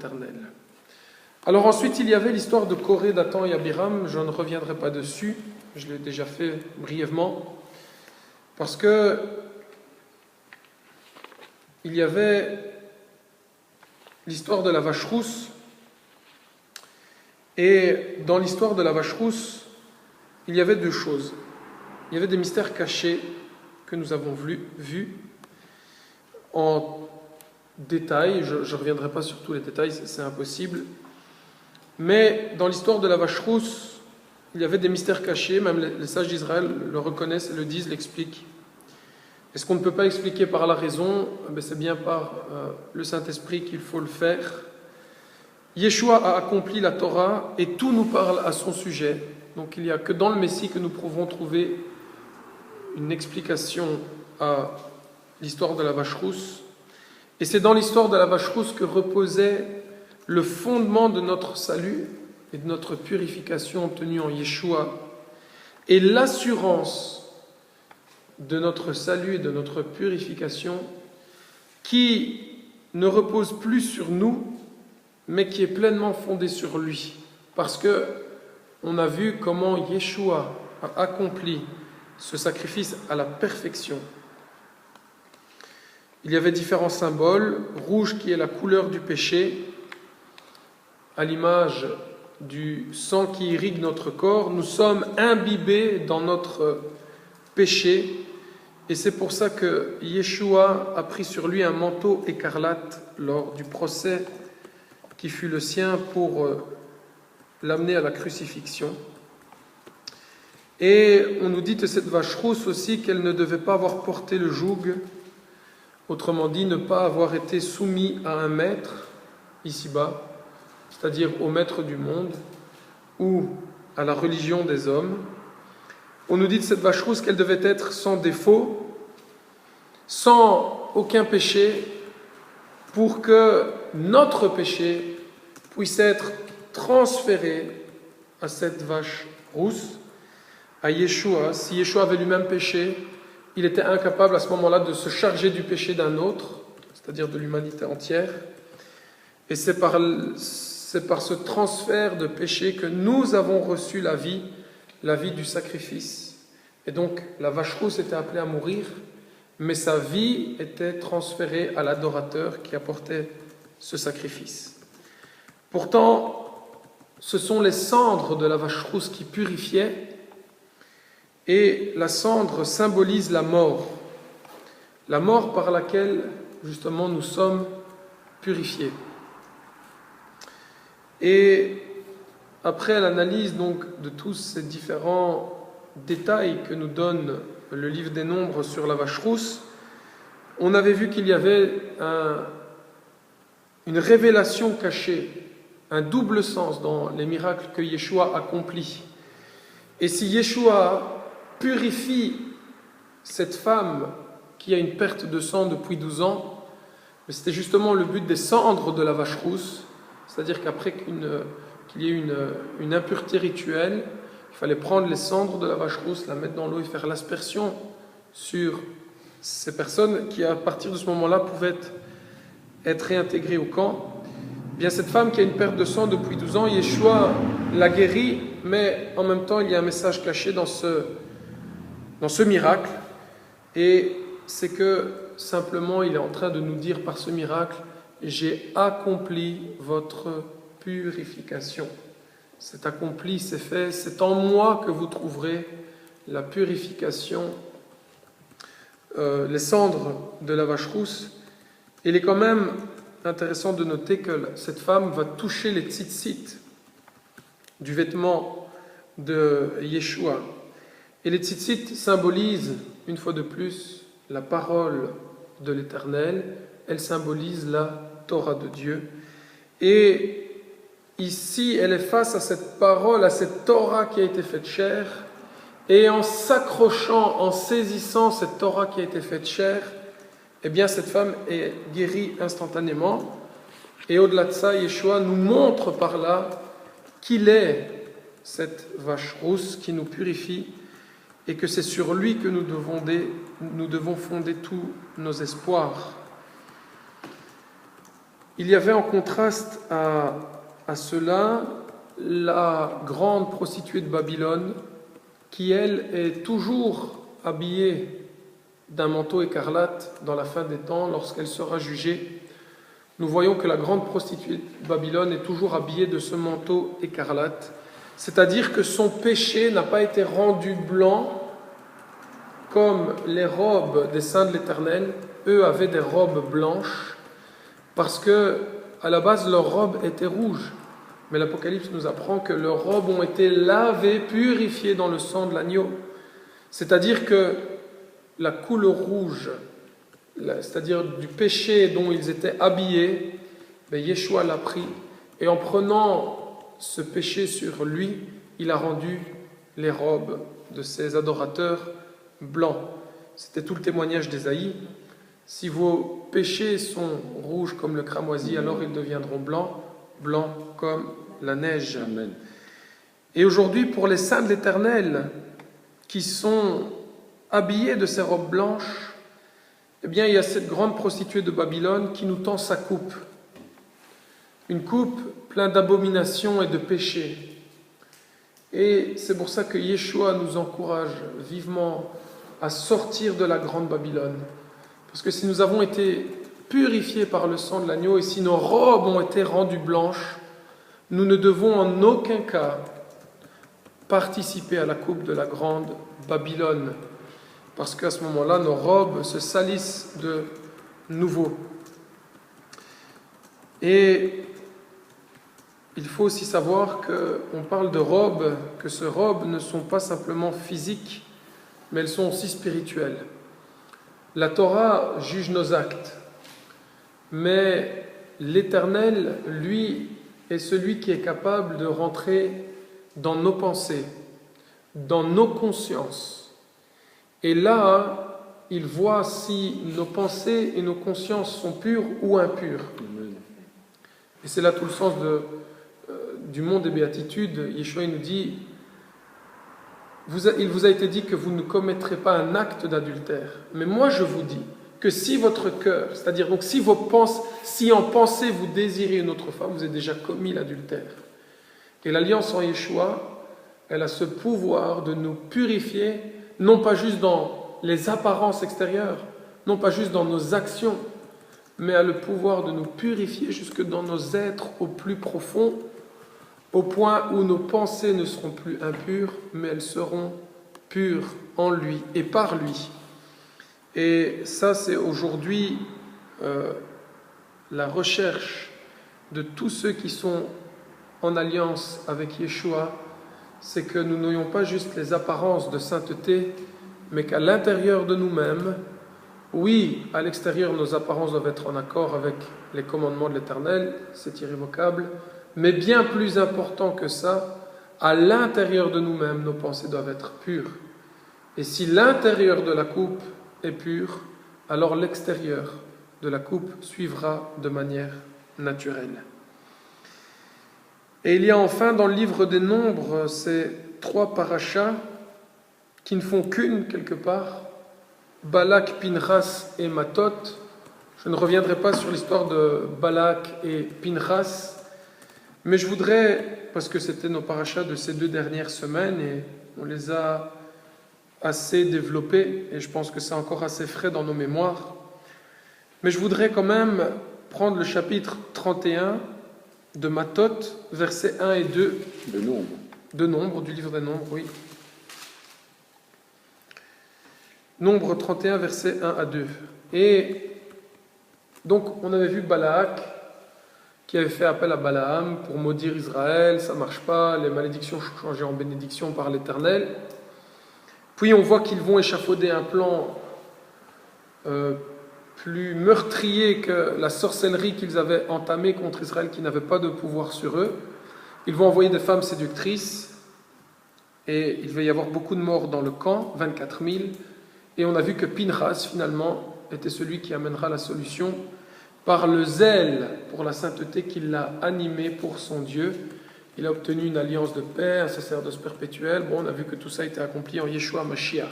éternel. Alors ensuite, il y avait l'histoire de Corée, Dathan et Abiram. Je ne reviendrai pas dessus, je l'ai déjà fait brièvement, parce que il y avait l'histoire de la vache rousse, et dans l'histoire de la vache rousse, il y avait deux choses. Il y avait des mystères cachés que nous avons vus en détail. Je ne reviendrai pas sur tous les détails, c'est impossible. Mais dans l'histoire de la vache rousse, il y avait des mystères cachés, même les sages d'Israël le reconnaissent, le disent, l'expliquent. Et ce qu'on ne peut pas expliquer par la raison, c'est bien par le Saint-Esprit qu'il faut le faire. Yeshua a accompli la Torah et tout nous parle à son sujet. Donc il n'y a que dans le Messie que nous pouvons trouver une explication à l'histoire de la vache rousse. Et c'est dans l'histoire de la vache rousse que reposait le fondement de notre salut et de notre purification obtenue en Yeshua, et l'assurance de notre salut et de notre purification qui ne repose plus sur nous, mais qui est pleinement fondée sur lui. Parce que on a vu comment Yeshua a accompli ce sacrifice à la perfection. Il y avait différents symboles, rouge qui est la couleur du péché, à l'image du sang qui irrigue notre corps. Nous sommes imbibés dans notre péché, et c'est pour ça que Yeshua a pris sur lui un manteau écarlate lors du procès qui fut le sien pour l'amener à la crucifixion. Et on nous dit de cette vache rousse aussi qu'elle ne devait pas avoir porté le joug, autrement dit ne pas avoir été soumis à un maître ici-bas, c'est-à-dire au maître du monde ou à la religion des hommes. On nous dit de cette vache rousse qu'elle devait être sans défaut, sans aucun péché, pour que notre péché puisse être transféré à cette vache rousse, à Yeshua. Si Yeshua avait lui-même péché, il était incapable à ce moment-là de se charger du péché d'un autre, c'est-à-dire de l'humanité entière. Et c'est par ce transfert de péché que nous avons reçu la vie du sacrifice. Et donc la vache rousse était appelée à mourir, mais sa vie était transférée à l'adorateur qui apportait ce sacrifice. Pourtant, ce sont les cendres de la vache rousse qui purifiaient, et la cendre symbolise la mort par laquelle justement nous sommes purifiés. Et après l'analyse donc de tous ces différents détails que nous donne le livre des Nombres sur la vache rousse, on avait vu qu'il y avait une révélation cachée, un double sens dans les miracles que Yeshua accomplit. Et si Yeshua purifie cette femme qui a une perte de sang depuis 12 ans, mais c'était justement le but des cendres de la vache rousse, c'est-à-dire qu'après qu'il y ait une impureté rituelle, il fallait prendre les cendres de la vache rousse, la mettre dans l'eau et faire l'aspersion sur ces personnes qui, à partir de ce moment-là, pouvaient être réintégrées au camp. Bien, cette femme qui a une perte de sang depuis 12 ans, Yeshua la guérit, mais en même temps, il y a un message caché dans ce miracle, et c'est que simplement, il est en train de nous dire par ce miracle: j'ai accompli votre purification. C'est accompli, c'est fait, c'est en moi que vous trouverez la purification, les cendres de la vache rousse. Il est quand même intéressant de noter que cette femme va toucher les tzitzit du vêtement de Yeshua. Et les tzitzit symbolisent, une fois de plus, la parole de l'Éternel. Elle symbolise la Torah de Dieu. Et ici, elle est face à cette parole, à cette Torah qui a été faite chair, et en s'accrochant, en saisissant cette Torah qui a été faite chair, eh bien cette femme est guérie instantanément. Et au-delà de ça, Yeshua nous montre par là qu'il est cette vache rousse qui nous purifie, et que c'est sur lui que nous devons fonder tous nos espoirs. Il y avait en contraste à cela la grande prostituée de Babylone qui, elle, est toujours habillée d'un manteau écarlate dans la fin des temps lorsqu'elle sera jugée. Nous voyons que la grande prostituée de Babylone est toujours habillée de ce manteau écarlate, c'est-à-dire que son péché n'a pas été rendu blanc comme les robes des saints de l'Éternel. Eux avaient des robes blanches parce que à la base leurs robes étaient rouges, mais l'Apocalypse nous apprend que leurs robes ont été lavées, purifiées dans le sang de l'agneau, c'est-à-dire que la couleur rouge, c'est-à-dire du péché dont ils étaient habillés, Yeshua l'a pris, et en prenant ce péché sur lui, il a rendu les robes de ses adorateurs blancs. C'était tout le témoignage d'Ésaïe. Si vos péchés sont rouges comme le cramoisi, alors ils deviendront blancs comme la neige. Amen. Et aujourd'hui, pour les saints de l'Éternel qui sont habillés de ces robes blanches, eh bien, il y a cette grande prostituée de Babylone qui nous tend sa coupe. Une coupe pleine d'abominations et de péchés. Et c'est pour ça que Yeshua nous encourage vivement à sortir de la grande Babylone. Parce que si nous avons été purifiés par le sang de l'agneau et si nos robes ont été rendues blanches, nous ne devons en aucun cas participer à la coupe de la grande Babylone. Parce qu'à ce moment-là, nos robes se salissent de nouveau. Et il faut aussi savoir qu'on parle de robes, que ces robes ne sont pas simplement physiques, mais elles sont aussi spirituelles. La Torah juge nos actes, mais l'Éternel, lui, est celui qui est capable de rentrer dans nos pensées, dans nos consciences. Et là, il voit si nos pensées et nos consciences sont pures ou impures. Et c'est là tout le sens du monde des béatitudes. Yeshua nous dit, il vous a été dit que vous ne commettrez pas un acte d'adultère. Mais moi je vous dis que si votre cœur, c'est-à-dire donc si en pensée vous désirez une autre femme, vous avez déjà commis l'adultère. Et l'alliance en Yeshua, elle a ce pouvoir de nous purifier, non pas juste dans les apparences extérieures, non pas juste dans nos actions, mais a le pouvoir de nous purifier jusque dans nos êtres au plus profond, au point où nos pensées ne seront plus impures, mais elles seront pures en lui et par lui. Et ça, c'est aujourd'hui la recherche de tous ceux qui sont en alliance avec Yeshua, c'est que nous n'ayons pas juste les apparences de sainteté, mais qu'à l'intérieur de nous-mêmes, oui, à l'extérieur, nos apparences doivent être en accord avec les commandements de l'Éternel, c'est irrévocable, mais bien plus important que ça, à l'intérieur de nous-mêmes, nos pensées doivent être pures. Et si l'intérieur de la coupe est pur, alors l'extérieur de la coupe suivra de manière naturelle. Et il y a enfin dans le livre des Nombres ces 3 parachas qui ne font qu'une quelque part, Balak, Pinchas et Matot. Je ne reviendrai pas sur l'histoire de Balak et Pinchas, mais je voudrais, parce que c'était nos parachas de ces 2 dernières semaines et on les a assez développés et je pense que c'est encore assez frais dans nos mémoires, mais je voudrais quand même prendre le chapitre 31 de Matot, versets 1 et 2 de Nombres, du livre des Nombres, oui. Nombre 31, versets 1 à 2. Et donc, on avait vu Balak qui avait fait appel à Balaam pour maudire Israël, ça ne marche pas, les malédictions sont changées en bénédictions par l'Éternel. Puis on voit qu'ils vont échafauder un plan plus meurtrier que la sorcellerie qu'ils avaient entamée contre Israël, qui n'avait pas de pouvoir sur eux. Ils vont envoyer des femmes séductrices, et il va y avoir beaucoup de morts dans le camp, 24 000. Et on a vu que Pinchas, finalement, était celui qui amènera la solution par le zèle pour la sainteté qu'il l'a animé pour son Dieu. Il a obtenu une alliance de paix, un sacerdoce perpétuel. Bon, on a vu que tout ça a été accompli en Yeshua Mashiach.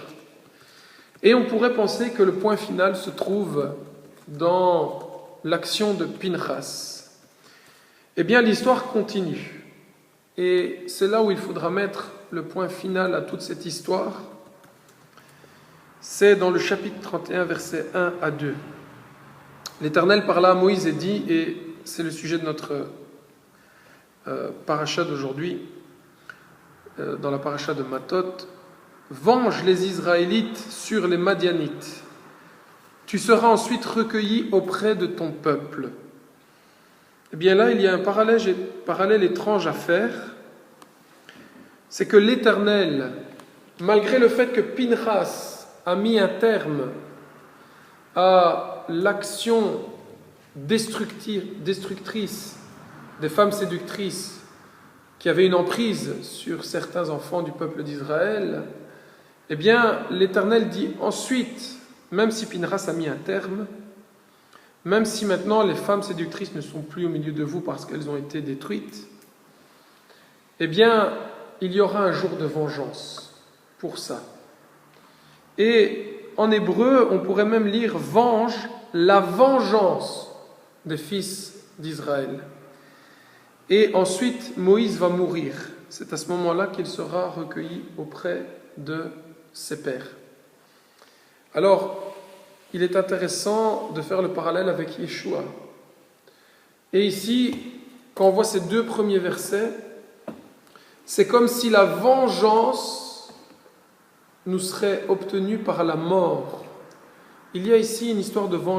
Et on pourrait penser que le point final se trouve dans l'action de Pinchas, eh bien l'histoire continue. Et c'est là où il faudra mettre le point final à toute cette histoire. C'est dans le chapitre 31, versets 1 à 2. L'Éternel parla à Moïse et dit, et c'est le sujet de notre paracha d'aujourd'hui, dans la paracha de Matot, « Venge les Israélites sur les Madianites. Tu seras ensuite recueilli auprès de ton peuple. » Eh bien là, il y a un parallèle étrange à faire. C'est que l'Éternel, malgré le fait que Pinchas a mis un terme à l'action destructrice des femmes séductrices qui avaient une emprise sur certains enfants du peuple d'Israël, eh bien, l'Éternel dit ensuite, même si Pinchas a mis un terme, même si maintenant les femmes séductrices ne sont plus au milieu de vous parce qu'elles ont été détruites, eh bien, il y aura un jour de vengeance pour ça. Et en hébreu, on pourrait même lire « venge », la vengeance des fils d'Israël. Et ensuite, Moïse va mourir. C'est à ce moment-là qu'il sera recueilli auprès de ses pères. Alors, il est intéressant de faire le parallèle avec Yeshua. Et ici, quand on voit ces deux premiers versets, c'est comme si la vengeance nous serait obtenue par la mort. Il y a ici une histoire de vengeance